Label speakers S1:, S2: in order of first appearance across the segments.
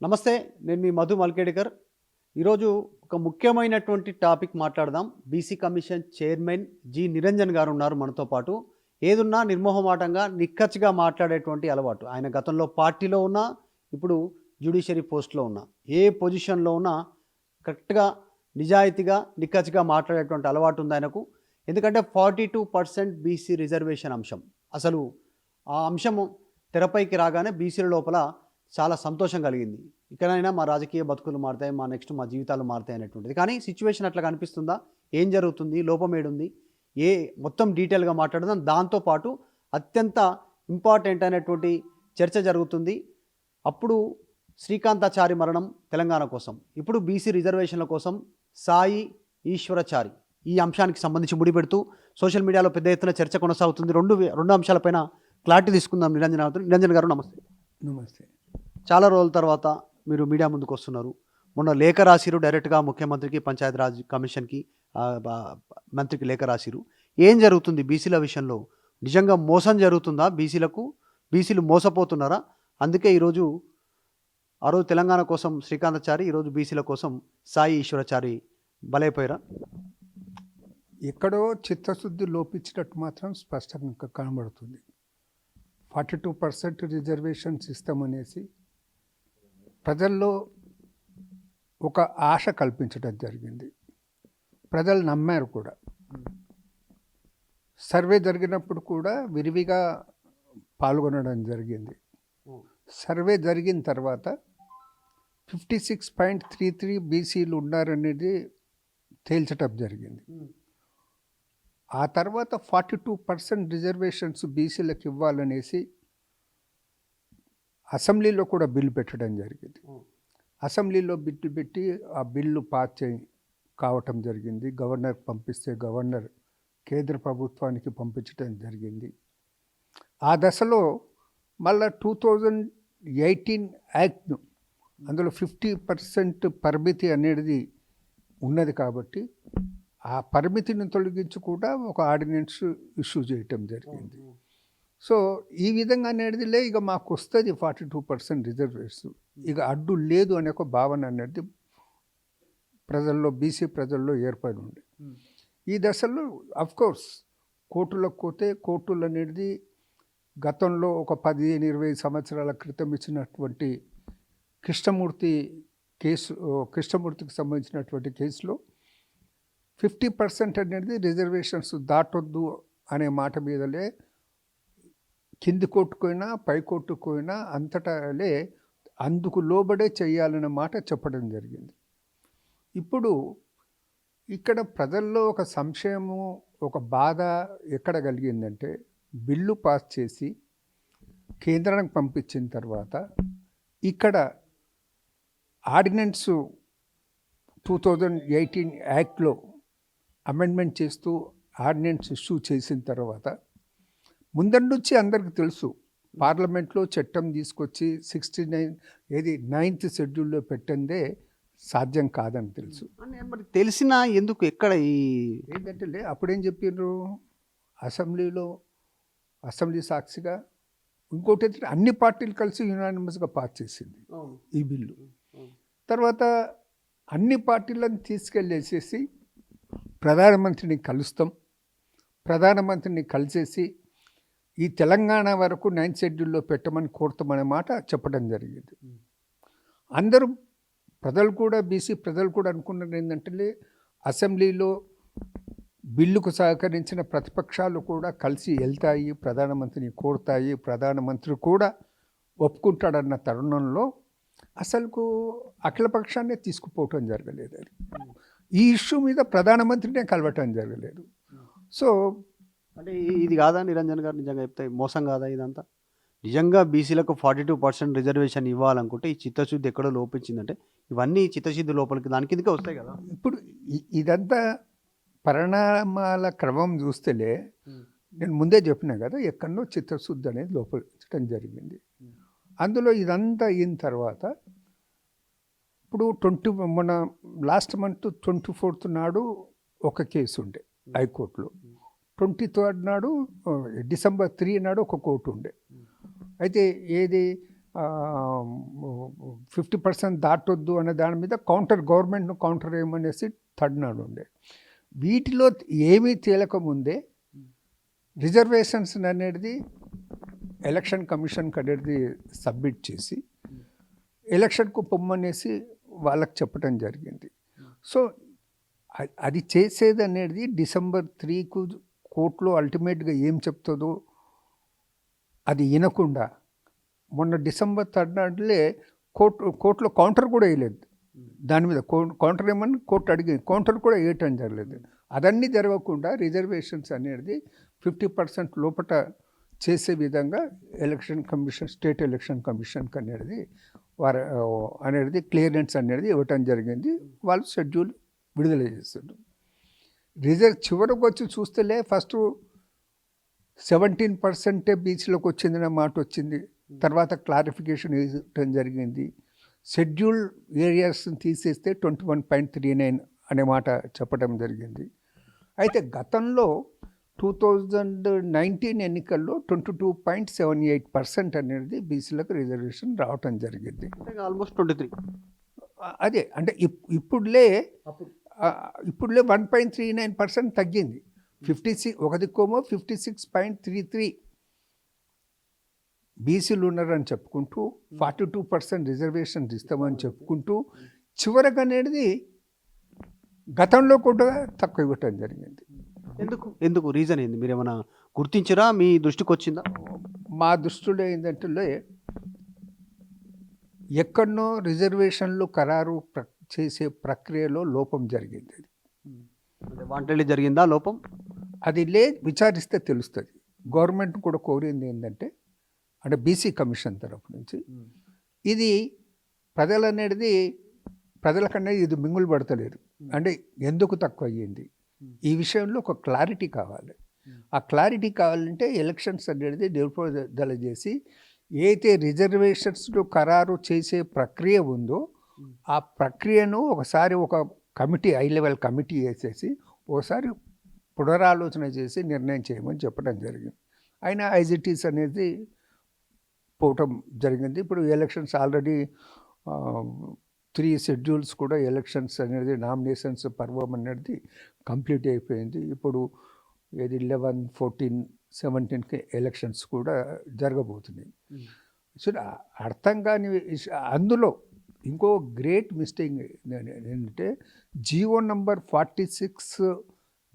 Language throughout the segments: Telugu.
S1: నమస్తే. నేను మీ మధు మల్కేడికర్. ఈరోజు ఒక ముఖ్యమైనటువంటి టాపిక్ మాట్లాడదాం. BC commission chairman G. Niranjan గారు ఉన్నారు మనతో పాటు. ఏదున్నా నిర్మోహమాటంగా, నిక్కచ్చిగా మాట్లాడేటువంటి అలవాటు. ఆయన గతంలో పార్టీలో ఉన్నా, ఇప్పుడు జ్యుడిషియరీ పోస్ట్‌లో ఉన్నా. ఏ పొజిషన్‌లో ఉన్నా కరెక్ట్‌గా, నిజాయితీగా, నిక్కచ్చిగా మాట్లాడేటువంటి అలవాటు ఉంది ఆయనకు. ఎందుకంటే 42% బీసీ రిజర్వేషన్ అంశం. అసలు ఆ అంశము తెరపైకి రాగానే బీసీల లోపల చాలా సంతోషం కలిగింది. ఇకనైనా మా రాజకీయ బతుకులు మారుతాయి, మా జీవితాలు మారుతాయి అనేటువంటిది. కానీ సిట్యుయేషన్ అట్లా కనిపిస్తుందా? ఏం జరుగుతుంది? లోపం ఏడుంది? మొత్తం డీటెయిల్‌గా మాట్లాడదాం. దాంతో పాటు అత్యంత ఇంపార్టెంట్ అయినటువంటి చర్చ జరుగుతుంది. అప్పుడు శ్రీకాంతాచారి మరణం తెలంగాణ కోసం. ఇప్పుడు బీసీ రిజర్వేషన్ల కోసం సాయి ఈశ్వరచారి. ఈ అంశానికి సంబంధించి ముడిపెడుతూ సోషల్ మీడియాలో పెద్ద ఎత్తున చర్చ కొనసాగుతుంది. రెండు అంశాలపైన క్లారిటీ తీసుకుందాం. నిరంజన్ గారు నమస్తే.
S2: నమస్తే.
S1: చాలా రోజుల తర్వాత మీరు మీడియా ముందుకు వస్తున్నారు. మొన్న లేఖ రాసిరు డైరెక్ట్‌గా ముఖ్యమంత్రికి, పంచాయతీరాజ్ కమిషన్‌కి, మంత్రికి లేఖ రాసిరు. ఏం జరుగుతుంది బీసీల విషయంలో? నిజంగా మోసం జరుగుతుందా బీసీలకు? బీసీలు మోసపోతున్నారా? అందుకే ఆ రోజు తెలంగాణ కోసం శ్రీకాంతాచారి, ఈరోజు బీసీల కోసం సాయి ఈశ్వరాచారి బలైపోయారా?
S2: ఎక్కడో చిత్తశుద్ధి లోపించినట్టు మాత్రం స్పష్టంగా కనబడుతుంది. 42% రిజర్వేషన్స్ ఇస్తామనేసి ప్రజల్లో ఒక ఆశ కల్పించడం జరిగింది. ప్రజలు నమ్మారు కూడా. సర్వే జరిగినప్పుడు కూడా విరివిగా పాల్గొనడం జరిగింది. సర్వే జరిగిన తర్వాత 56.33 బీసీలు ఉన్నారనేది తేల్చటం జరిగింది. ఆ తర్వాత 42% రిజర్వేషన్స్ బీసీలకు ఇవ్వాలనేసి అసెంబ్లీలో కూడా బిల్లు పెట్టడం జరిగింది. అసెంబ్లీలో బిల్లు పెట్టి ఆ బిల్లు పాస్ కావటం జరిగింది. గవర్నర్కి పంపిస్తే గవర్నర్ కేంద్ర ప్రభుత్వానికి పంపించడం జరిగింది. ఆ దశలో మళ్ళా 2018 యాక్ట్ను, అందులో 50% పరిమితి అనేది ఉన్నది కాబట్టి ఆ పరిమితిని తొలగించి కూడా ఒక ఆర్డినెన్స్ ఇష్యూ చేయటం జరిగింది. సో ఈ విధంగా అనేదిలే ఇక మాకు వస్తుంది 42% రిజర్వేషన్, ఇక అడ్డు లేదు అనే ఒక భావన అనేది ప్రజల్లో, బీసీ ప్రజల్లో ఏర్పడి ఉండే. ఈ దశలో అఫ్కోర్స్ కోర్టులకు పోతే కోర్టులు అనేది గతంలో ఒక 15-20 సంవత్సరాల క్రితం ఇచ్చినటువంటి కృష్ణమూర్తికి సంబంధించినటువంటి కేసులో 50% అనేది రిజర్వేషన్స్ దాటొద్దు అనే మాట మీదలే కింది కోర్టుకోయినా పై కోర్టుకోయినా అంతటాలే అందుకు లోబడే చేయాలన్న మాట చెప్పడం జరిగింది. ఇప్పుడు ఇక్కడ ప్రజల్లో ఒక సంశయము, ఒక బాధ ఎక్కడ కలిగిందంటే, బిల్లు పాస్ చేసి కేంద్రానికి పంపించిన తర్వాత ఇక్కడ ఆర్డినెన్స్ 2018 యాక్ట్లో అమెండ్మెంట్ చేస్తూ ఆర్డినెన్స్ ఇష్యూ చేసిన తర్వాత ముందరి నుంచి అందరికీ తెలుసు, పార్లమెంట్లో చట్టం తీసుకొచ్చి 9th షెడ్యూల్లో పెట్టిందే సాధ్యం కాదని తెలుసు.
S1: మరి తెలిసినా ఎందుకు ఎక్కడ
S2: ఏంటంటే అప్పుడేం చెప్పారు, అసెంబ్లీ సాక్షిగా ఇంకోటి ఏంటంటే అన్ని పార్టీలు కలిసి యునానిమస్గా పాస్ చేసింది ఈ బిల్లు. తర్వాత అన్ని పార్టీలను తీసుకెళ్ళేసేసి ప్రధానమంత్రిని కలుస్తాం, ప్రధానమంత్రిని కలిసేసి ఈ తెలంగాణ వరకు 9th షెడ్యూల్లో పెట్టమని కోరుతామనే మాట చెప్పడం జరిగింది. అందరూ ప్రజలు కూడా, బీసీ ప్రజలు కూడా అనుకున్నది ఏంటంటే, అసెంబ్లీలో బిల్లుకు సహకరించిన ప్రతిపక్షాలు కూడా కలిసి వెళ్తాయి, ప్రధానమంత్రిని కోరుతాయి, ప్రధానమంత్రి కూడా ఒప్పుకుంటాడన్న తరుణంలో అసలుకు అఖిలపక్షాన్నే తీసుకుపోవటం జరగలేదు. అది ఈ ఇష్యూ మీద ప్రధానమంత్రినే కలవటం జరగలేదు. సో
S1: అంటే ఇది కాదా నిరంజన్ గారు, నిజంగా చెప్తే మోసం కాదా ఇదంతా? నిజంగా బీసీలకు 42% రిజర్వేషన్ ఇవ్వాలనుకుంటే ఈ చిత్తశుద్ధి ఎక్కడో లోపించిందంటే ఇవన్నీ చిత్తశుద్ధి లోపలికి దాని కిందకే వస్తాయి కదా.
S2: ఇప్పుడు ఇదంతా పరిణామాల క్రమం చూస్తేలే నేను ముందే చెప్పినా కదా, ఎక్కడో చిత్తశుద్ధి అనేది లోపించడం జరిగింది. అందులో ఇదంతా అయిన తర్వాత ఇప్పుడు మన లాస్ట్ మంత్ 24th నాడు ఒక కేసు ఉండే హైకోర్టులో, 23rd నాడు December 3 నాడు ఒక కోర్టు ఉండే. అయితే ఏది 50% దాటొద్దు అనే దాని మీద గవర్నమెంట్ను కౌంటర్ వేయమనేసి థర్డ్ నాడు ఉండే. వీటిలో ఏమీ తేలకముందే రిజర్వేషన్స్ అనేది ఎలక్షన్ కమిషన్కి అనేది సబ్మిట్ చేసి ఎలక్షన్కు పొమ్మనేసి వాళ్ళకి చెప్పడం జరిగింది. సో అది చేసేది అనేది December 3కు కోర్టులో అల్టిమేట్గా ఏం చెప్తుందో అది వినకుండా మొన్న December 3 నాడులే కోర్టులో కౌంటర్ కూడా వేయలేదు. దాని మీద కౌంటర్ ఏమని కోర్టు అడిగింది, కౌంటర్ కూడా వేయటం జరగలేదు. అదన్నీ జరగకుండా రిజర్వేషన్స్ అనేది 50% లోపల చేసే విధంగా ఎలక్షన్ కమిషన్, స్టేట్ ఎలక్షన్ కమిషన్కి అనేది క్లియరెన్స్ అనేది ఇవ్వటం జరిగింది. వాళ్ళు షెడ్యూల్ విడుదల చేస్తారు. చివరికి వచ్చి చూస్తేలే ఫస్ట్ 17% బీచ్లోకి వచ్చిందనే మాట వచ్చింది. తర్వాత క్లారిఫికేషన్ ఇవ్వటం జరిగింది. షెడ్యూల్ ఏరియాస్ని తీసేస్తే 21.39 అనే మాట చెప్పడం జరిగింది. అయితే గతంలో 2019 ఎన్నికల్లో 22.78% అనేది బీసీలకు రిజర్వేషన్ రావటం జరిగింది.
S1: ఆల్మోస్ట్ 23.
S2: అదే అంటే ఇప్పుడులే 1.39% తగ్గింది. 56 ఒక దిక్కోమో 56.33 బీసీలు ఉన్నారని చెప్పుకుంటూ 42% రిజర్వేషన్ ఇస్తామని చెప్పుకుంటూ చివరకు అనేది గతంలో కూడా తక్కువ ఇవ్వటం జరిగింది.
S1: ఎందుకు రీజన్ ఏంది? మీరు ఏమైనా గుర్తించరా? మీ దృష్టికి వచ్చిందా?
S2: మా దృష్టిలో ఏంటంటే ఎక్కడనో రిజర్వేషన్లు ఖరారు చేసే ప్రక్రియలో లోపం జరిగింది.
S1: వాంటెడ్లీ జరిగిందా లోపం?
S2: అది విచారిస్తే తెలుస్తుంది. గవర్నమెంట్ కూడా కోరింది ఏంటంటే అంటే బీసీ కమిషన్ తరఫు నుంచి ఇది ప్రజలకన్నా ఇది మింగులు పడతలేదు అంటే ఎందుకు తక్కువ అయ్యింది, ఈ విషయంలో ఒక క్లారిటీ కావాలి. ఆ క్లారిటీ కావాలంటే ఎలక్షన్స్ అనేది నిలుపుదల చేసి ఏదైతే రిజర్వేషన్స్ను ఖరారు చేసే ప్రక్రియ ఉందో ఆ ప్రక్రియను ఒకసారి ఒక కమిటీ, హై లెవెల్ కమిటీ వేసేసి ఒకసారి పునరాలోచన చేసి నిర్ణయం చేయమని చెప్పడం జరిగింది. అయినా ఐజిటీస్ అనేది పోవటం జరిగింది. ఇప్పుడు ఎలక్షన్స్ ఆల్రెడీ 3 షెడ్యూల్స్ కూడా ఎలక్షన్స్ అనేది నామినేషన్స్ పర్వం అనేది కంప్లీట్ అయిపోయింది. ఇప్పుడు 11, 14, 17కి ఎలక్షన్స్ కూడా జరగబోతున్నాయి. సో అర్థం కాని అందులో ఇంకో గ్రేట్ మిస్టేక్ ఏంటంటే జీవో నంబర్ 46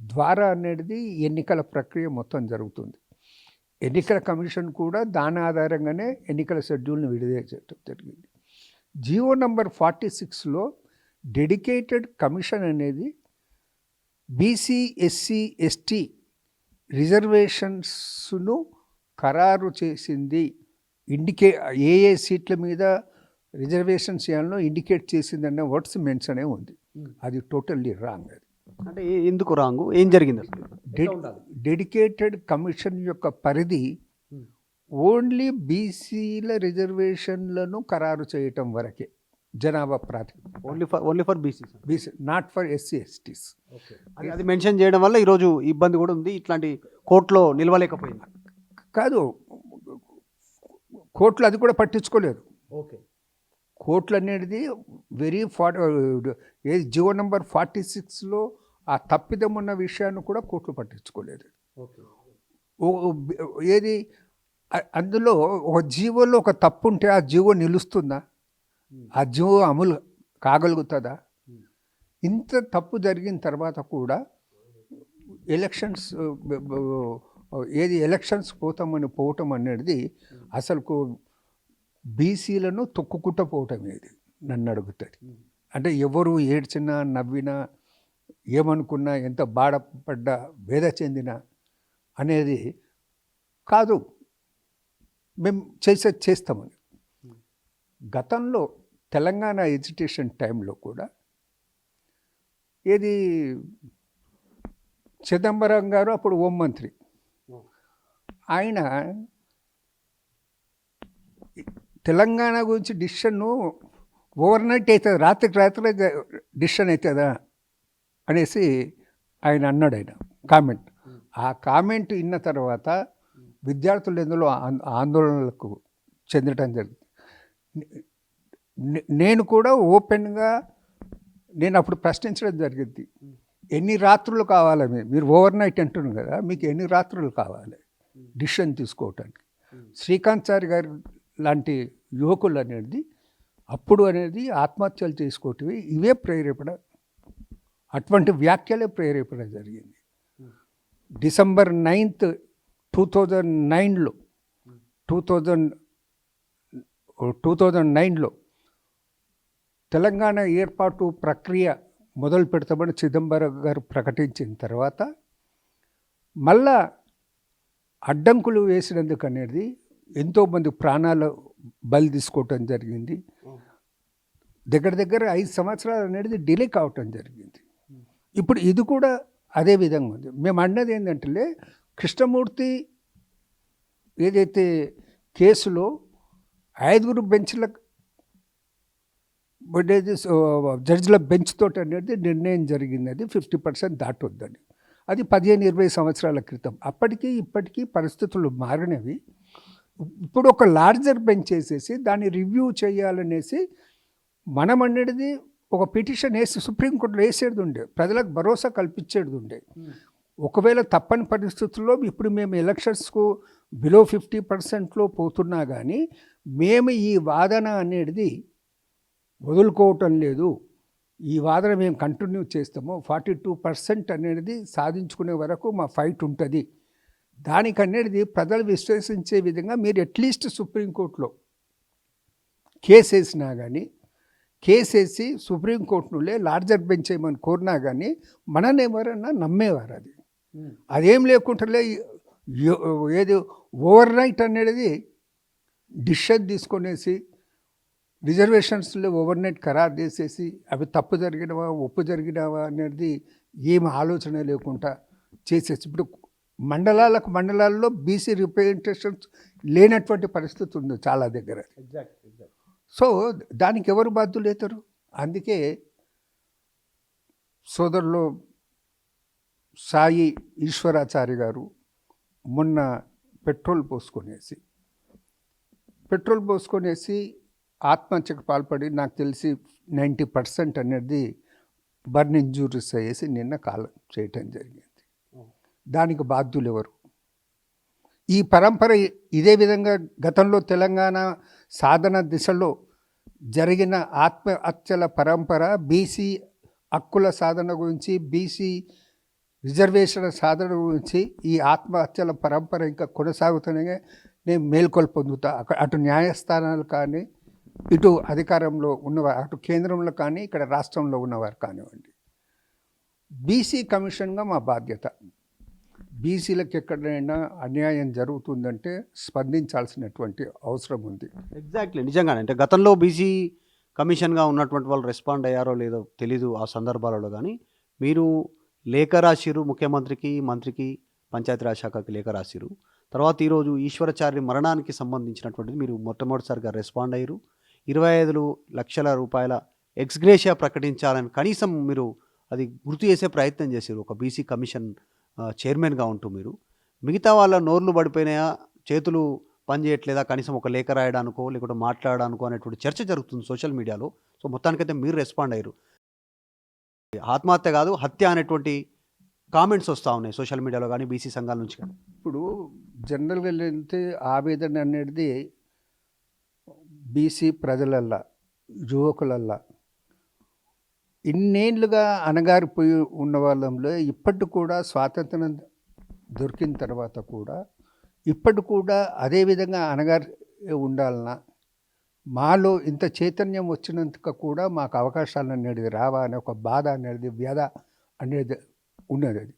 S2: ద్వారా అనేది ఎన్నికల ప్రక్రియ మొత్తం జరుగుతుంది. ఎన్నికల కమిషన్ కూడా దాని ఆధారంగానే ఎన్నికల షెడ్యూల్ని విడుదల చేయడం జరిగింది. జీవో నంబర్ 46లో డెడికేటెడ్ కమిషన్ అనేది బీసీ, ఎస్సీ, ఎస్టీ రిజర్వేషన్స్ను ఖరారు చేసింది. ఏ సీట్ల మీద రిజర్వేషన్స్ చేయాలనో ఇండికేట్ చేసిందన్న వర్డ్స్ మెన్షన్ ఉంది. అది టోటల్లీ రాంగ్. అది
S1: అంటే ఎందుకు రాంగ్? ఏం జరిగింది?
S2: డెడికేటెడ్ కమిషన్ యొక్క పరిధి ఓన్లీ బీసీల రిజర్వేషన్లను ఖరారు చేయటం వరకే, జనాభా ప్రాతిపదిక.
S1: Only for BC,
S2: not for SC, STs.
S1: అది మెన్షన్ చేయడం వల్ల ఈరోజు ఇబ్బంది కూడా ఉంది. ఇట్లాంటి కోర్టులో నిలవలేకపోయింది.
S2: కాదు, కోర్టులు అది కూడా పట్టించుకోలేదు.
S1: ఓకే,
S2: కోర్టులు అనేది జీవో నంబర్ 46లో ఆ తప్పిదం ఉన్న విషయాన్ని కూడా కోర్టులు పట్టించుకోలేదు. ఏది అందులో ఒక జీవోలో ఒక తప్పు ఉంటే ఆ జీవో నిలుస్తుందా? ఆ జీవో అమలు కాగలుగుతుందా? ఇంత తప్పు జరిగిన తర్వాత కూడా ఎలక్షన్స్ పోవటం అనేది అసలు బీసీలను తొక్కుకుంటూ పోవటం ఏది నన్ను అడుగుతుంది. అంటే ఎవరు ఏడ్చినా, నవ్వినా, ఏమనుకున్నా, ఎంత బాధపడ్డా, వేద చెందినా అనేది కాదు, మేము చేస్తామని. గతంలో తెలంగాణ ఎడ్యుకేషన్ టైంలో కూడా ఏది చిదంబరం గారు అప్పుడు హోంమంత్రి, ఆయన తెలంగాణ గురించి డిసిషన్ను ఓవర్నైట్ అవుతుంది, రాత్రికి రాత్రి డిసిషన్ అవుతుందా అనేసి ఆయన అన్నాడు. ఆయన కామెంట్, ఆ కామెంట్ విన్న తర్వాత విద్యార్థులు ఎందులో ఆందోళనలకు చెందటం జరిగింది. నేను కూడా ఓపెన్గా నేను అప్పుడు ప్రశ్నించడం జరిగింది. ఎన్ని రాత్రులు కావాలి మీరు ఓవర్ నైట్ అంటున్నారు కదా, మీకు ఎన్ని రాత్రులు కావాలి డిసిషన్ తీసుకోవటానికి? శ్రీకాంత్ సార్ గారు లాంటి యువకులు అనేది అప్పుడు అనేది ఆత్మహత్యలు చేసుకోవటవి ఇవే ప్రేరేపణ, అటువంటి వ్యాఖ్యలే ప్రేరేపణ జరిగింది. డిసెంబర్ 9th 2009లో తెలంగాణ ఏర్పాటు ప్రక్రియ మొదలు పెడతామని చిదంబరం గారు ప్రకటించిన తర్వాత మళ్ళా అడ్డంకులు వేసినందుకు అనేది ఎంతోమంది ప్రాణాలు బలి తీసుకోవటం జరిగింది. దగ్గర 5 సంవత్సరాలు అనేది డిలే కావటం జరిగింది. ఇప్పుడు ఇది కూడా అదే విధంగా ఉంది. మేము అన్నది ఏంటంటే కృష్ణమూర్తి ఏదైతే కేసులో 5 బెంచ్ల జడ్జిల బెంచ్ తోటి అనేది నిర్ణయం జరిగింది, అది 50% దాటొద్దని. అది 15-20 సంవత్సరాల క్రితం. అప్పటికి ఇప్పటికీ పరిస్థితులు మారినవి. ఇప్పుడు ఒక లార్జర్ బెంచ్ వేసేసి దాన్ని రివ్యూ చేయాలనేసి మనం అనేది ఒక పిటిషన్ వేసి సుప్రీంకోర్టులో వేసేది ఉండే, ప్రజలకు భరోసా కల్పించేది ఉండే. ఒకవేళ తప్పని పరిస్థితుల్లో ఇప్పుడు మేము ఎలక్షన్స్కు బిలో 50%లో పోతున్నా కానీ మేము ఈ వాదన అనేది వదులుకోవటం లేదు, ఈ వాదన మేము కంటిన్యూ చేస్తాము. 42% అనేది సాధించుకునే వరకు మా ఫైట్ ఉంటుంది. దానికనేది ప్రజలు విశ్వసించే విధంగా మీరు అట్లీస్ట్ సుప్రీంకోర్టులో కేసు వేసినా కానీ, కేసు వేసి సుప్రీంకోర్టునులే లార్జర్ బెంచ్ చేయమని కోరినా కానీ మనని ఎవరన్నా నమ్మేవారు. అదేం లేకుంటే ఏది ఓవర్ నైట్ అనేది డిసిషన్ తీసుకొనేసి రిజర్వేషన్స్లో ఓవర్ నైట్ ఖరారు చేసేసి అవి తప్పు జరిగినవా ఒప్పు జరిగినవా అనేది ఏమి ఆలోచన లేకుండా చేసేసి ఇప్పుడు మండలాల్లో బీసీ రిప్రజెంటేషన్స్ లేనటువంటి పరిస్థితి ఉంది చాలా దగ్గర. సో దానికి ఎవరు బాధ్యులు అవుతారు? అందుకే సోదరులు సాయి ఈశ్వరాచారి గారు మొన్న పెట్రోల్ పోసుకొనేసి ఆత్మహత్యకు పాల్పడి నాకు తెలిసి 90% అనేది బర్న్ ఇంజూరీస్ అయ్యేసి నిన్న కాలం చేయటం జరిగింది. దానికి బాధ్యులు ఎవరు? ఈ పరంపర ఇదే విధంగా గతంలో తెలంగాణ సాధన దిశలో జరిగిన ఆత్మహత్యల పరంపర, బీసీ హక్కుల సాధన గురించి, బీసీ రిజర్వేషన్ల సాధన గురించి ఈ ఆత్మహత్యల పరంపర ఇంకా కొనసాగుతూనే నేను మేల్కొల్పు పొందుతా. అటు న్యాయస్థానాలు కానీ, ఇటు అధికారంలో ఉన్నవారు, అటు కేంద్రంలో కానీ, ఇక్కడ రాష్ట్రంలో ఉన్నవారు కానివ్వండి. బీసీ కమిషన్గా మా బాధ్యత. బీసీలకు ఎక్కడైనా అన్యాయం జరుగుతుందంటే స్పందించాల్సినటువంటి అవసరం ఉంది.
S1: ఎగ్జాక్ట్లీ, నిజంగానే. అంటే గతంలో బీసీ కమిషన్గా ఉన్నటువంటి వాళ్ళు రెస్పాండ్ అయ్యారో లేదో తెలీదు ఆ సందర్భాలలో, కానీ మీరు లేఖ రాసిరు ముఖ్యమంత్రికి, మంత్రికి, పంచాయతీరాజ్ శాఖకి లేఖ రాసిరు. తర్వాత ఈరోజు ఈశ్వరాచార్య మరణానికి సంబంధించినటువంటిది మీరు మొట్టమొదటిసారిగా రెస్పాండ్ అయ్యారు. 25 లక్షల రూపాయల ఎక్స్గ్రేషియా ప్రకటించాలని కనీసం మీరు అది గుర్తు చేసే ప్రయత్నం చేశారు ఒక బీసీ కమిషన్ చైర్మన్గా ఉంటూ. మీరు మిగతా వాళ్ళ నోర్లు పడిపోయినాయా, చేతులు పనిచేయట్లేదా, కనీసం ఒక లేఖ రాయడానికో లేకుంటే మాట్లాడడానికో అనేటువంటి చర్చ జరుగుతుంది సోషల్ మీడియాలో. సో మొత్తానికైతే మీరు రెస్పాండ్ అయ్యారు. ఆత్మహత్య కాదు హత్య అనేటువంటి కామెంట్స్ వస్తూ ఉన్నాయి సోషల్ మీడియాలో కానీ, బీసీ సంఘాల నుంచి కానీ.
S2: ఇప్పుడు జనరల్గా వెళ్తే ఆవేదన అనేది బీసీ ప్రజలల్లా, యువకులల్లా ఇన్నేళ్లుగా అణగారిపోయి ఉన్న వాళ్ళంలో ఇప్పటి కూడా స్వాతంత్రం దొరికిన తర్వాత కూడా ఇప్పటి కూడా అదేవిధంగా అణగారి ఉండాలన్నా, మాలో ఇంత చైతన్యం వచ్చినందుకు కూడా మాకు అవకాశాలు అనేది రావా అనే ఒక బాధ అనేది, వ్యధ అనేది ఉన్నది. అది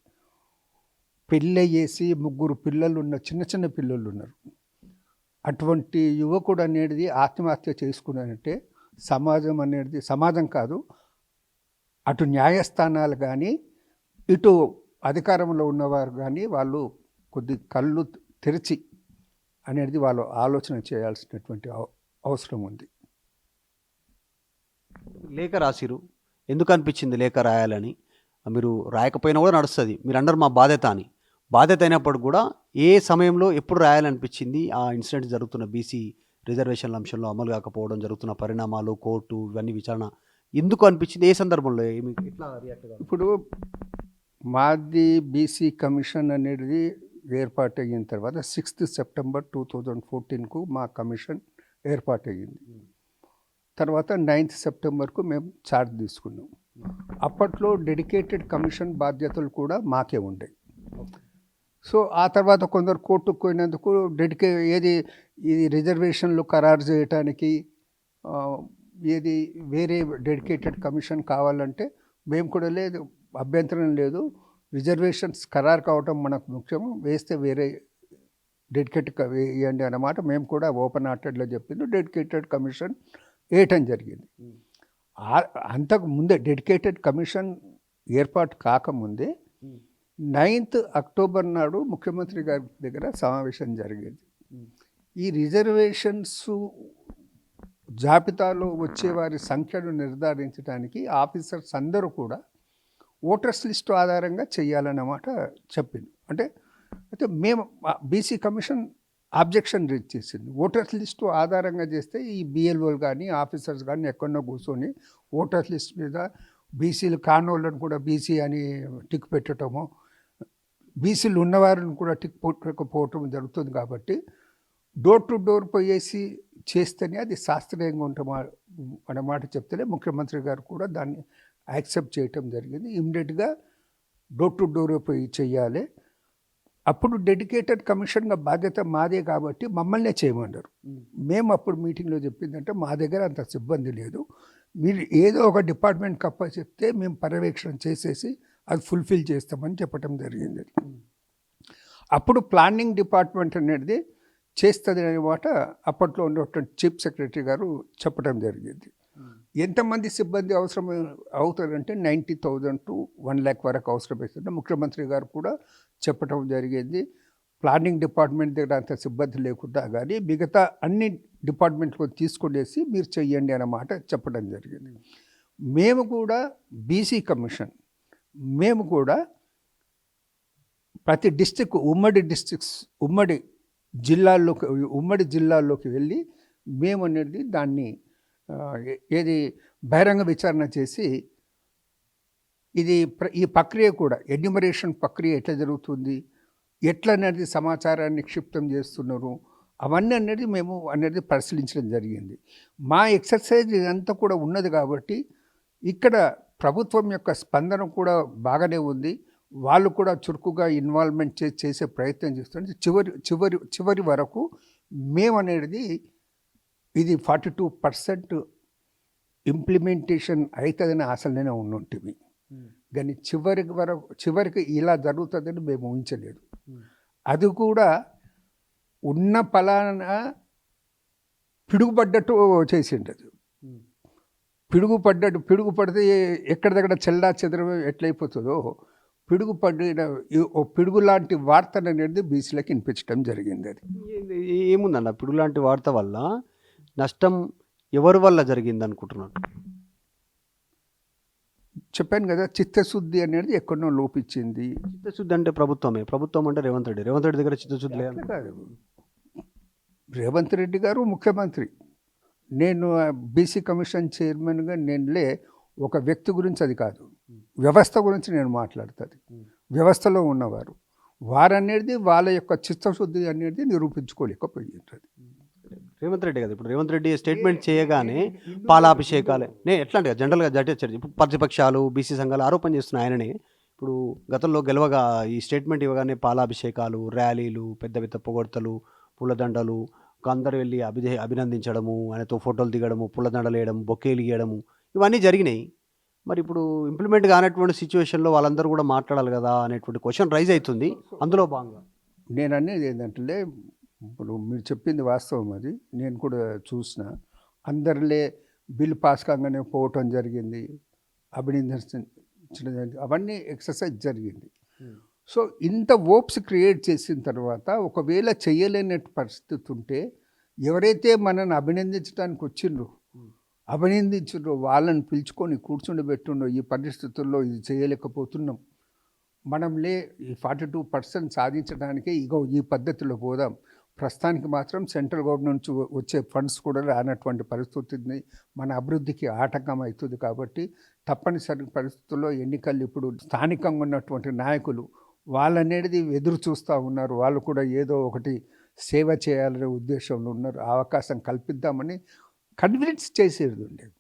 S2: పెళ్ళి చేసి 3 పిల్లలు ఉన్న చిన్న పిల్లలు ఉన్నారు. అటువంటి యువకుడు అనేది ఆత్మహత్య చేసుకున్నానంటే సమాజం అనేది, సమాజం కాదు, అటు న్యాయస్థానాలు కానీ, ఇటు అధికారంలో ఉన్నవారు కానీ వాళ్ళు కొద్ది కళ్ళు తెరిచి అనేది వాళ్ళు ఆలోచన చేయాల్సినటువంటి అవసరం ఉంది.
S1: లేఖ రాసిరు, ఎందుకు అనిపించింది లేఖ రాయాలని? మీరు రాయకపోయినా కూడా నడుస్తుంది, మీరు అందరు మా బాధ్యత అని. బాధ్యత అయినప్పుడు కూడా ఏ సమయంలో ఎప్పుడు రాయాలనిపించింది ఆ ఇన్సిడెంట్ జరుగుతున్న బీసీ రిజర్వేషన్ల అంశంలో అమలు కాకపోవడం, జరుగుతున్న పరిణామాలు, కోర్టు ఇవన్నీ విచారణ ఎందుకు అనిపించింది? ఏ సందర్భంలో ఎట్లా రియాక్ట్ కావాలి?
S2: ఇప్పుడు మాది బీసీ కమిషన్ అనేది ఏర్పాటయిన తర్వాత 6th సెప్టెంబర్ 2014కు మా కమిషన్ ఏర్పాటయ్యింది. తర్వాత 9th సెప్టెంబర్కు మేము ఛార్జ్ తీసుకున్నాం. అప్పట్లో డెడికేటెడ్ కమిషన్ బాధ్యతలు కూడా మాకే ఉండేవి. సో ఆ తర్వాత కొందరు కోర్టుకు పోయినందుకు ఇది రిజర్వేషన్లు ఖరారు చేయటానికి ఏది వేరే డెడికేటెడ్ కమిషన్ కావాలంటే మేము కూడా లేదు, అభ్యంతరం లేదు, రిజర్వేషన్స్ ఖరారు కావటం మనకు ముఖ్యము, వేస్తే వేరే డెడికేటెడ్ వేయండి అన్నమాట. మేము కూడా ఓపెన్ హార్టెడ్లో చెప్పింది, డెడికేటెడ్ కమిషన్ వేయటం జరిగింది. అంతకు ముందే డెడికేటెడ్ కమిషన్ ఏర్పాటు కాకముందే 9th అక్టోబర్ నాడు ముఖ్యమంత్రి గారి దగ్గర సమావేశం జరిగింది. ఈ రిజర్వేషన్స్ జాబితాలో వచ్చేవారి సంఖ్యను నిర్ధారించడానికి ఆఫీసర్స్ అందరూ కూడా ఓటర్స్ లిస్టు ఆధారంగా చేయాలన్నమాట చెప్పింది. అయితే మేము బీసీ కమిషన్ అబ్జెక్షన్ రేజ్ చేసింది. ఓటర్స్ లిస్టు ఆధారంగా చేస్తే ఈ బిఎల్ఓలు కానీ ఆఫీసర్స్ కానీ ఎక్కడో కూర్చొని ఓటర్స్ లిస్ట్ మీద బీసీలు కానోళ్ళను కూడా బీసీ అని టిక్ పెట్టడము, బీసీలు ఉన్నవారిని కూడా టిక్ పెట్టకపోవటం జరుగుతుంది. కాబట్టి డోర్ టు డోర్ పోయేసి చేస్తేనే అది శాస్త్రీయంగా ఉంటామా అన్నమాట చెప్తేనే ముఖ్యమంత్రి గారు కూడా దాన్ని యాక్సెప్ట్ చేయటం జరిగింది. ఇమ్మీడియట్గా డోర్ టు డోర్ పోయి చెయ్యాలి. అప్పుడు డెడికేటెడ్ కమిషన్గా బాధ్యత మాదే కాబట్టి మమ్మల్నే చేయమన్నారు. మేము అప్పుడు మీటింగ్లో చెప్పిందంటే మా దగ్గర అంత సిబ్బంది లేదు, మీరు ఏదో ఒక డిపార్ట్మెంట్ కప్ప చెప్తే మేము పర్యవేక్షణ చేసేసి అది ఫుల్ఫిల్ చేస్తామని చెప్పడం జరిగింది. అప్పుడు ప్లానింగ్ డిపార్ట్మెంట్ అనేది చేస్తుంది అనమాట అప్పట్లో ఉన్నటువంటి చీఫ్ సెక్రటరీ గారు చెప్పడం జరిగింది. ఎంతమంది సిబ్బంది అవసరం అవుతారంటే 90,000 to 1 lakh వరకు అవసరమవుతుంది. ముఖ్యమంత్రి గారు కూడా చెప్పడం జరిగింది. ప్లానింగ్ డిపార్ట్మెంట్ దగ్గర అంత సిబ్బంది లేకుండా కానీ మిగతా అన్ని డిపార్ట్మెంట్లకు తీసుకొనేసి మీరు చెయ్యండి అన్నమాట చెప్పడం జరిగింది. మేము కూడా బీసీ కమిషన్ మేము కూడా ప్రతి డిస్ట్రిక్ట్ ఉమ్మడి జిల్లాల్లోకి వెళ్ళి మేము అనేది దాన్ని ఏది బహిరంగ విచారణ చేసి ఈ ప్రక్రియ కూడా ఎన్యూమరేషన్ ప్రక్రియ ఎట్లా జరుగుతుంది, ఎట్లా అనేది సమాచారాన్ని క్షిప్తం చేస్తున్నారు, అవన్నీ అనేది పరిశీలించడం జరిగింది. మా ఎక్సర్సైజ్ ఇదంతా కూడా ఉన్నది కాబట్టి ఇక్కడ ప్రభుత్వం యొక్క స్పందన కూడా బాగానే ఉంది. వాళ్ళు కూడా చురుకుగా ఇన్వాల్వ్మెంట్ చేసే ప్రయత్నం చేస్తున్నారు. చివరి వరకు మేమనేది ఇది 42% ఇంప్లిమెంటేషన్ అవుతుందని ఆశలనే ఉంటుంటివి. కానీ చివరికి ఇలా జరుగుతుందని మేము ఊహించలేదు. అది కూడా ఉన్న పలానా పిడుగుపడ్డట్టు చేసిండదు. పిడుగు పడితే ఎక్కడ దగ్గర చెల్లా చెదరం ఎట్లయిపోతుందో పిడుగు లాంటి వార్తను అనేది బీసీలకు వినిపించడం జరిగింది. అది
S1: ఏముందన్న పిడుగు లాంటి వార్త వల్ల నష్టం ఎవరి వల్ల జరిగింది అనుకుంటున్నారు?
S2: చెప్పాను కదా, చిత్తశుద్ధి అనేది ఎక్కడో లోపించింది.
S1: చిత్తశుద్ధి అంటే ప్రభుత్వం అంటే రేవంత్ రెడ్డి దగ్గర చిత్తశుద్ధి లేదు
S2: కాదు. రేవంత్ రెడ్డి గారు ముఖ్యమంత్రి, నేను బీసీ కమిషన్ చైర్మన్గా ఒక వ్యక్తి గురించి అది కాదు, వ్యవస్థ గురించి నేను మాట్లాడుతుంది. వ్యవస్థలో ఉన్నవారు వారనేది వాళ్ళ యొక్క చిత్తశుద్ధి అనేది నిరూపించుకోలేకపోయింది.
S1: రేవంత్ రెడ్డి కదా, ఇప్పుడు రేవంత్ రెడ్డి స్టేట్మెంట్ చేయగానే పాలాభిషేకాలే జనరల్గా ఇప్పుడు ప్రతిపక్షాలు బీసీ సంఘాలు ఆరోపణ చేస్తున్నాయి ఆయననే. ఇప్పుడు గతంలో గెలవగా ఈ స్టేట్మెంట్ ఇవ్వగానే పాలాభిషేకాలు, ర్యాలీలు, పెద్ద పెద్ద పొగడ్తలు, పూలదండలు, అందరూ వెళ్ళి అభినందించడము, ఆయనతో ఫోటోలు దిగడము, పూలదండలు వేయడం, బొకేలు ఇవ్వడము, ఇవన్నీ జరిగినాయి. మరి ఇప్పుడు ఇంప్లిమెంట్ కానటువంటి సిచ్యువేషన్లో వాళ్ళందరూ కూడా మాట్లాడాలి కదా అనేటువంటి క్వశ్చన్ రైజ్ అవుతుంది. అందులో భాగంగా
S2: నేను అనేది ఏంటంటే, ఇప్పుడు మీరు చెప్పింది వాస్తవం, అది నేను కూడా చూసిన. అందరిలే బిల్ పాస్ కాగానే పోవటం జరిగింది, అభినందించడం జరిగింది, అవన్నీ ఎక్సర్సైజ్ జరిగింది. సో ఇంత ఓప్స్ క్రియేట్ చేసిన తర్వాత ఒకవేళ చేయలేని పరిస్థితి ఉంటే ఎవరైతే మనల్ని అభినందించడానికి అభినందించారో వాళ్ళని పిలుచుకొని కూర్చుండబెట్టుండో, ఈ పరిస్థితుల్లో ఇది చేయలేకపోతున్నాం, ఈ 42% సాధించడానికే ఈ పద్ధతిలో పోదాం, ప్రస్తుతానికి మాత్రం సెంట్రల్ గవర్నమెంట్ నుంచి వచ్చే ఫండ్స్ కూడా రానటువంటి పరిస్థితి ఉంది. మన అభివృద్ధికి ఆటంకం అవుతుంది. కాబట్టి తప్పనిసరి పరిస్థితుల్లో ఎన్నికలు ఇప్పుడు స్థానికంగా ఉన్నటువంటి నాయకులు వాళ్ళనేది ఎదురు చూస్తూ ఉన్నారు. వాళ్ళు కూడా ఏదో ఒకటి సేవ చేయాలనే ఉద్దేశంలో ఉన్నారు. ఆ అవకాశం కల్పిద్దామని కన్విన్స్ చేసేది ఉండేది.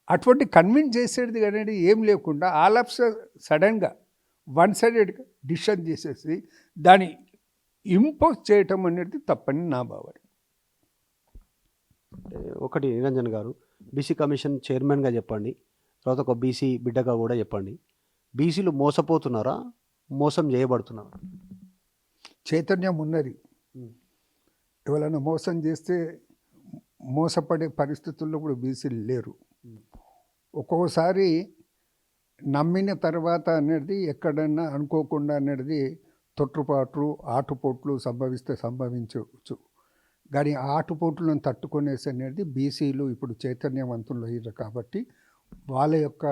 S2: అటువంటి కన్విన్స్ చేసేది అనేది ఏం లేకుండా ఆల్ ఆఫ్ సడన్గా వన్ సైడెడ్గా డిసిషన్ చేసేసి దాన్ని ఇంపోజ్ చేయటం అనేది తప్పని నా భావన.
S1: ఒకటి నిరంజన్ గారు, బీసీ కమిషన్ చైర్మన్గా చెప్పండి, తర్వాత ఒక బీసీ బిడ్డగా కూడా చెప్పండి. బీసీలు మోసపోతున్నారా, మోసం చేయబడుతున్నారా?
S2: చైతన్యం ఉన్నది. ఎవరైనా మోసం చేస్తే మోసపడే పరిస్థితుల్లో కూడా బీసీలు లేరు. ఒక్కొక్కసారి నమ్మిన తర్వాత అనేది ఎక్కడన్నా అనుకోకుండా అనేది తొట్టుపాట్లు ఆటుపోట్లు సంభవించవచ్చు. కానీ ఆ ఆటుపోట్లను తట్టుకునేసి అనేది బీసీలు ఇప్పుడు చైతన్యవంతులు అయ్యారు. కాబట్టి వాళ్ళ యొక్క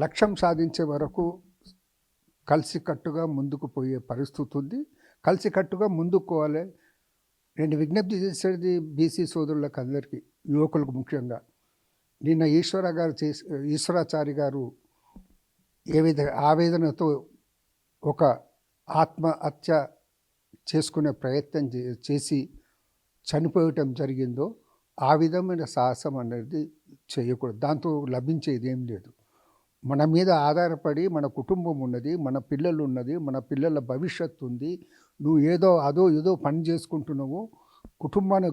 S2: లక్ష్యం సాధించే వరకు కలిసికట్టుగా ముందుకు పోయే పరిస్థితి ఉంది. కలిసికట్టుగా ముందుకు పోవాలి. నేను విజ్ఞప్తి చేసేది బీసీ సోదరులకు అందరికీ, యువకులకు ముఖ్యంగా. నిన్న ఈశ్వరాచారి గారు ఆవేదనతో ఒక ఆత్మహత్య చేసుకునే ప్రయత్నం చేసి చనిపోయటం జరిగిందో ఆ విధమైన సాహసం అనేది చేయకూడదు. దాంతో లభించేది ఏం లేదు. మన మీద ఆధారపడి మన కుటుంబం ఉన్నది, మన పిల్లలు ఉన్నది, మన పిల్లల భవిష్యత్తు ఉంది. నువ్వు ఏదో పని చేసుకుంటున్నావు, కుటుంబాన్ని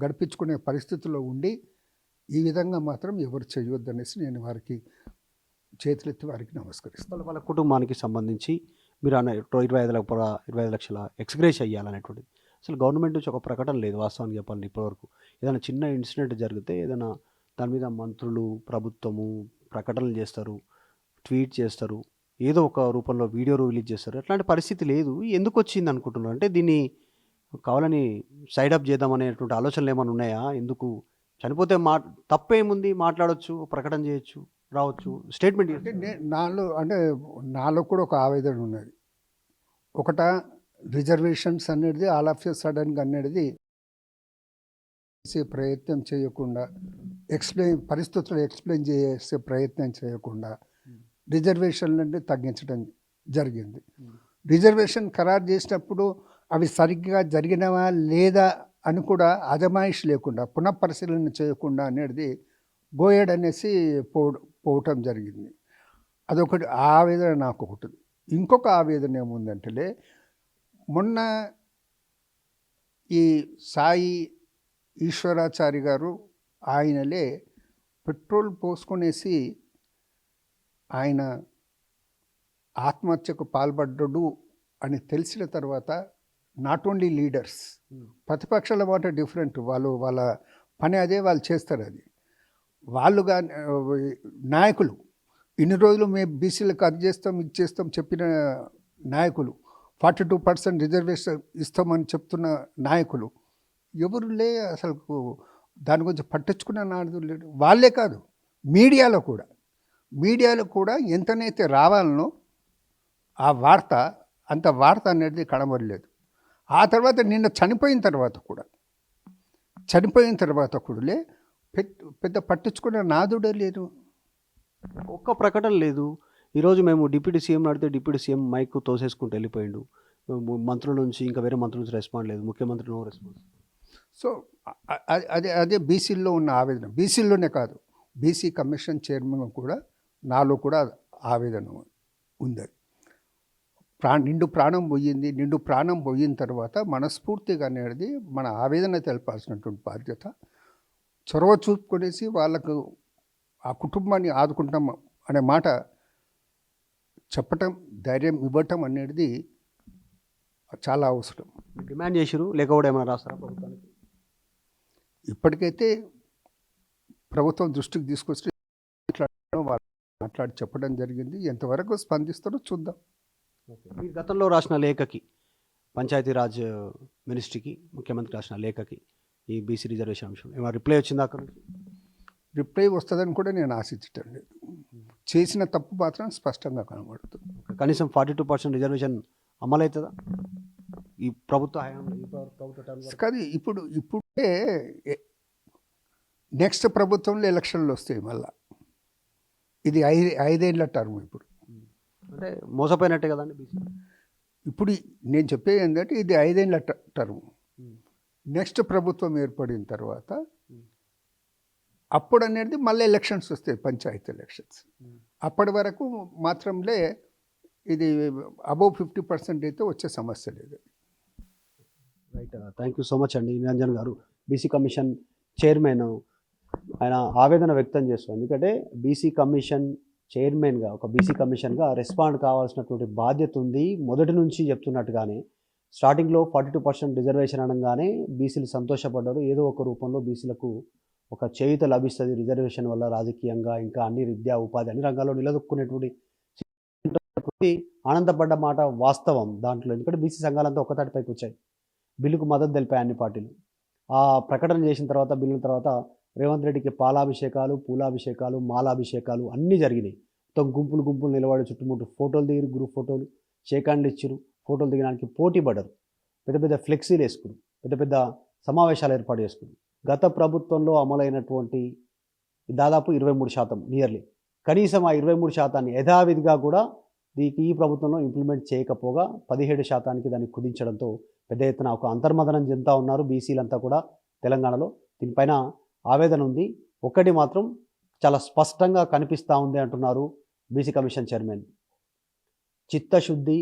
S2: గడిపించుకునే పరిస్థితుల్లో ఉండి ఈ విధంగా మాత్రం ఎవరు చేయొద్దనేసి నేను వారికి చేతులెత్తి వారికి నమస్కరిస్తాను.
S1: వాళ్ళ కుటుంబానికి సంబంధించి మీరు అన్న 25 లక్షల ఎక్స్గ్రేష్ అయ్యాలనేటువంటిది అసలు గవర్నమెంట్ నుంచి ఒక ప్రకటన లేదు. వాస్తవానికి చెప్పాలంటే ఇప్పటివరకు ఏదైనా చిన్న ఇన్సిడెంట్ జరిగితే ఏదైనా దాని మీద మంత్రులు, ప్రభుత్వము ప్రకటనలు చేస్తారు, ట్వీట్ చేస్తారు, ఏదో ఒక రూపంలో వీడియో రిలీజ్ చేస్తారు. అట్లాంటి పరిస్థితి లేదు. ఎందుకు వచ్చింది అనుకుంటున్నారు? అంటే దీన్ని కావాలని సైడ్ అప్ చేద్దామనేటువంటి ఆలోచనలు ఏమైనా ఉన్నాయా? ఎందుకు చనిపోతే తప్పేముంది, మాట్లాడవచ్చు, ప్రకటన చేయొచ్చు, రావచ్చు, స్టేట్మెంట్
S2: అంటే నాలో కూడా ఒక ఆవేదన ఉన్నది. ఒకట రిజర్వేషన్స్ అనేది ఆల్ ఆఫ్ సడన్గా అనేది చేసే ప్రయత్నం చేయకుండా, పరిస్థితులు ఎక్స్ప్లెయిన్ చేసే ప్రయత్నం చేయకుండా రిజర్వేషన్లు అంటే తగ్గించడం జరిగింది. రిజర్వేషన్ ఖరారు చేసినప్పుడు అవి సరిగ్గా జరిగినవా లేదా అని కూడా అజమాయిషి లేకుండా, పునఃపరిశీలన చేయకుండా అనేది గోయడ్ అనేసి పోవటం జరిగింది. అదొకటి ఆవేదన నాకు ఒకటి. ఇంకొక ఆవేదన ఏముందంటే, మొన్న ఈ సాయి ఈశ్వరాచారి గారు ఆయనలే పెట్రోల్ పోసుకునేసి ఆయన ఆత్మహత్యకు పాల్పడ్డాడు అని తెలిసిన తర్వాత నాట్ ఓన్లీ లీడర్స్, ప్రతిపక్షాల మాట డిఫరెంట్, వాళ్ళ పని అదే, వాళ్ళు చేస్తారు అది. వాళ్ళు కానీ నాయకులు ఇన్ని రోజులు మేము బీసీలకు అది చేస్తాం ఇది చేస్తాం చెప్పిన నాయకులు, 42% రిజర్వేషన్ ఇస్తామని చెప్తున్న నాయకులు ఎవరు అసలు దాని గురించి పట్టించుకున్న నాయకులు లేడు. వాళ్ళే కాదు, మీడియాలో కూడా ఎంతనైతే రావాలనో ఆ వార్త అంత వార్త అనేది కనబడలేదు. ఆ తర్వాత నిన్న చనిపోయిన తర్వాత కూడా పెద్ద పట్టించుకునే నాదుడే లేదు.
S1: ఒక్క ప్రకటన లేదు. ఈరోజు మేము డిప్యూటీ సీఎం అడిగితే డిప్యూటీ సీఎం మైక్ తోసేసుకుంటూ వెళ్ళిపోయిండు. మంత్రుల నుంచి ఇంకా వేరే మంత్రుల నుంచి రెస్పాండ్ లేదు. ముఖ్యమంత్రి నో రెస్పాన్స్.
S2: సో అదే బీసీల్లో ఉన్న ఆవేదన. బీసీల్లోనే కాదు, బీసీ కమిషన్ చైర్మన్ కూడా నాలో కూడా ఆవేదన ఉంది. నిండు ప్రాణం పోయిన తర్వాత మనస్ఫూర్తిగా అనేది మన ఆవేదన తెలపాల్సినటువంటి బాధ్యత. చొరవ చూపుకొనేసి వాళ్ళకు ఆ కుటుంబాన్ని ఆదుకుంటాం అనే మాట చెప్పటం, ధైర్యం ఇవ్వటం అనేది చాలా అవసరం.
S1: డిమాండ్ చేసిరు లేకపోతే ఏమైనా రాస్తారా ప్రభుత్వానికి?
S2: ఇప్పటికైతే ప్రభుత్వం దృష్టికి తీసుకొచ్చి మాట్లాడి చెప్పడం జరిగింది. ఎంతవరకు స్పందిస్తారో చూద్దాం.
S1: మీరు గతంలో రాసిన లేఖకి, పంచాయతీరాజ్ మినిస్ట్రీకి ముఖ్యమంత్రి రాసిన లేఖకి ఈ బీసీ రిజర్వేషన్ అంశం ఏమైనా రిప్లై వచ్చిందా? అక్కడ నుంచి
S2: రిప్లై వస్తుందని కూడా నేను ఆశించటం లేదు. చేసిన తప్పు మాత్రం స్పష్టంగా కనబడుతుంది.
S1: కనీసం 42% రిజర్వేషన్ అమలవుతుందా? ఈ ప్రభుత్వ హయాంలో ఈ ప్రభుత్వ టర్మ్లో?
S2: కానీ ఇప్పుడే నెక్స్ట్ ప్రభుత్వంలో ఎలక్షన్లు వస్తాయి మళ్ళా. ఇది 5 ఏళ్ల టర్మ్. ఇప్పుడు
S1: అంటే మోసపోయినట్టే కదండి బీసీ.
S2: ఇప్పుడు నేను చెప్పేది ఏంటంటే ఇది 5 ఏళ్ల టర్మ్. నెక్స్ట్ ప్రభుత్వం ఏర్పడిన తర్వాత అప్పుడు అనేది మళ్ళీ ఎలక్షన్స్ వస్తాయి, పంచాయతీ ఎలక్షన్స్. అప్పటి వరకు మాత్రంలే ఇది అబౌవ్ 50% అయితే వచ్చే సమస్య లేదు.
S1: Right, thank you so much అండి నిరంజన్ గారు. బీసీ కమిషన్ చైర్మన్ ఆయన ఆవేదన వ్యక్తం చేస్తారు. ఎందుకంటే బీసీ కమిషన్ చైర్మన్గా, ఒక బీసీ కమిషన్గా రెస్పాండ్ కావాల్సినటువంటి బాధ్యత ఉంది. మొదటి నుంచి చెప్తున్నట్టుగానే స్టార్టింగ్లో 42% రిజర్వేషన్ అనగానే బీసీలు సంతోషపడ్డారు. ఏదో ఒక రూపంలో బీసీలకు ఒక చేయూత లభిస్తుంది రిజర్వేషన్ వల్ల, రాజకీయంగా ఇంకా అన్ని విద్యా ఉపాధి అన్ని రంగాల్లో నిలదొక్కునేటువంటి ఆనందపడ్డ మాట వాస్తవం దాంట్లో. ఎందుకంటే బీసీ సంఘాలంతా ఒక్కతాటిపైకి వచ్చాయి, బిల్లుకు మద్దతు తెలిపాయి అన్ని పార్టీలు. ఆ ప్రకటన చేసిన తర్వాత, బిల్లుల తర్వాత రేవంత్ రెడ్డికి పాలాభిషేకాలు, పూలాభిషేకాలు, మాలాభిషేకాలు అన్నీ జరిగినాయి. మొత్తం గుంపులు నిలబడి చుట్టుముట్టు ఫోటోలు దిగిరు, గ్రూప్ ఫోటోలు, షేక్ హ్యాండ్లు ఇచ్చిరు, ఫోటోలు దిగడానికి పోటీ పడ్డారు, పెద్ద ఫ్లెక్సీలు వేసుకురు, పెద్ద సమావేశాలు ఏర్పాటు చేసుకురు. గత ప్రభుత్వంలో అమలైనటువంటి దాదాపు 23% నియర్లీ, కనీసం ఆ 23% యథావిధిగా కూడా ఈ ప్రభుత్వంలో ఇంప్లిమెంట్ చేయకపోగా 17% దాన్ని కుదించడంతో పెద్ద ఎత్తున ఒక అంతర్మదనం చెందుతూ ఉన్నారు బీసీలంతా కూడా తెలంగాణలో. దీనిపైన ఆవేదన ఉంది. ఒక్కటి మాత్రం చాలా స్పష్టంగా కనిపిస్తూ ఉంది అంటున్నారు బీసీ కమిషన్ చైర్మన్, చిత్తశుద్ధి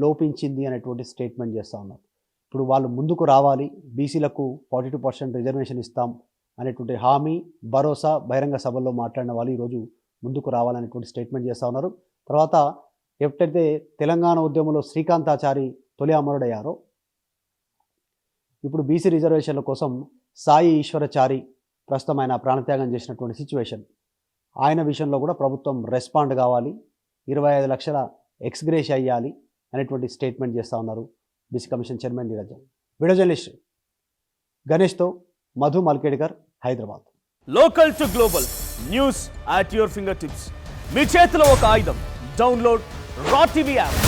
S1: లోపించింది అనేటువంటి స్టేట్మెంట్ చేస్తూ ఉన్నారు. ఇప్పుడు వాళ్ళు ముందుకు రావాలి, బీసీలకు 42% రిజర్వేషన్ ఇస్తాం అనేటువంటి హామీ, భరోసా బహిరంగ సభల్లో మాట్లాడిన వాళ్ళు ఈరోజు ముందుకు రావాలనేటువంటి స్టేట్మెంట్ చేస్తూ ఉన్నారు. తర్వాత ఎప్పుడైతే తెలంగాణ ఉద్యమంలో శ్రీకాంతాచారి తొలి అమరుడయ్యారో, ఇప్పుడు బీసీ రిజర్వేషన్ల కోసం సాయి ఈశ్వరచారి ప్రస్తుతం ఆయన ప్రాణత్యాగం చేసినటువంటి సిచ్యువేషన్, ఆయన విషయంలో కూడా ప్రభుత్వం రెస్పాండ్ కావాలి, 25 లక్షల ఎక్స్గ్రేష్ అయ్యాలి అనేటువంటి స్టేట్మెంట్ చేస్తూ ఉన్నారు BC commission chairman Niranjan. Video journalist గణేష్తో Madhu Malkedkar, Hyderabad.
S3: Local to global news at your fingertips. మీ చేతిలో ఒక ఆయుధం. Download R TV app.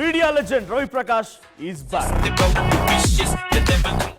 S3: Media legend Ravi Prakash is back.